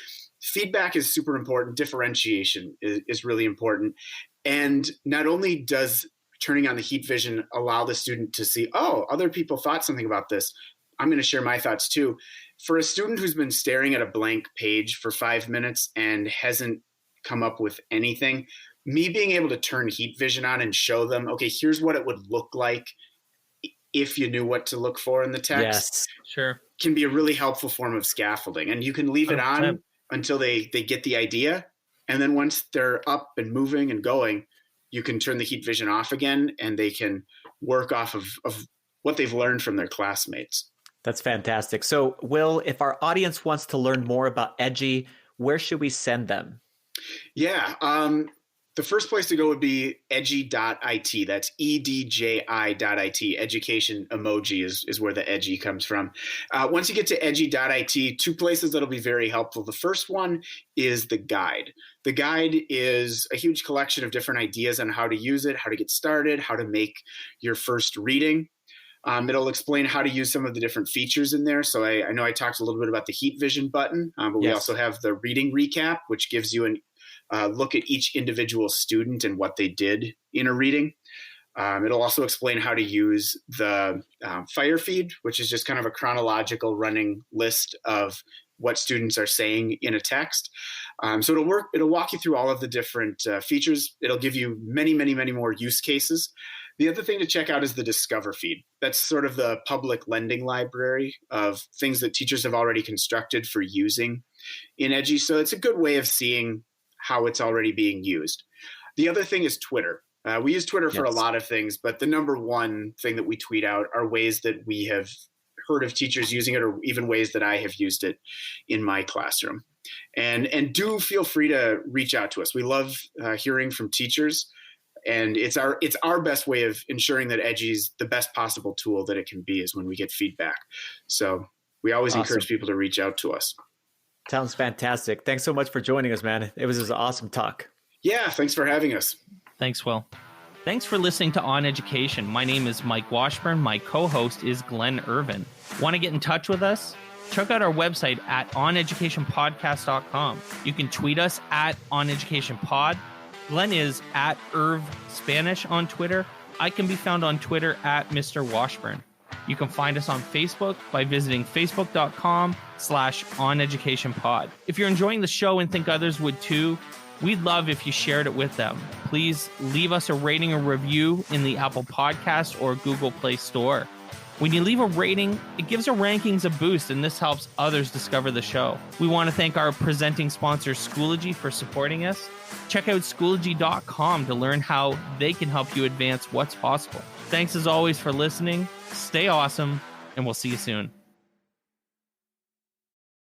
feedback is super important. Differentiation is really important. And not only does turning on the heat vision allow the student to see, oh, other people thought something about this, I'm going to share my thoughts too. For a student who's been staring at a blank page for 5 minutes and hasn't come up with anything, me being able to turn heat vision on and show them, okay, here's what it would look like if you knew what to look for in the text. Yes, sure. Can be a really helpful form of scaffolding. And you can leave it on until they get the idea. And then once they're up and moving and going, you can turn the heat vision off again, and they can work off of what they've learned from their classmates. That's fantastic. So, Will, if our audience wants to learn more about Edji, where should we send them? Yeah. The first place to go would be edji.it. That's edji.it. Education emoji is where the edgy comes from. Once you get to edji.it, two places that'll be very helpful. The first one is the guide. The guide is a huge collection of different ideas on how to use it, how to get started, how to make your first reading. It'll explain how to use some of the different features in there. So I know I talked a little bit about the heat vision button, but we also have the reading recap, which gives you a look at each individual student and what they did in a reading. It'll also explain how to use the fire feed, which is just kind of a chronological running list of what students are saying in a text. So it'll walk you through all of the different features. It'll give you many, many, many more use cases. The other thing to check out is the Discover feed. That's sort of the public lending library of things that teachers have already constructed for using in Edji. So it's a good way of seeing how it's already being used. The other thing is Twitter. We use Twitter for a lot of things, but the number one thing that we tweet out are ways that we have heard of teachers using it, or even ways that I have used it in my classroom. And do feel free to reach out to us. We love hearing from teachers, and it's our best way of ensuring that Edji is the best possible tool that it can be, is when we get feedback. So we always encourage people to reach out to us. Sounds fantastic. Thanks so much for joining us, man. It was an awesome talk. Yeah, thanks for having us. Thanks, Will. Thanks for listening to On Education. My name is Mike Washburn. My co-host is Glen Irvin. Want to get in touch with us? Check out our website at oneducationpodcast.com. You can tweet us at oneducationpod. Glen is at Irv Spanish on Twitter. I can be found on Twitter at Mr. Washburn. You can find us on Facebook by visiting facebook.com/oneducationpod. If you're enjoying the show and think others would too, we'd love if you shared it with them. Please leave us a rating or review in the Apple Podcast or Google Play Store. When you leave a rating, it gives our rankings a boost, and this helps others discover the show. We want to thank our presenting sponsor, Schoology, for supporting us. Check out Schoology.com to learn how they can help you advance what's possible. Thanks as always for listening. Stay awesome, and we'll see you soon.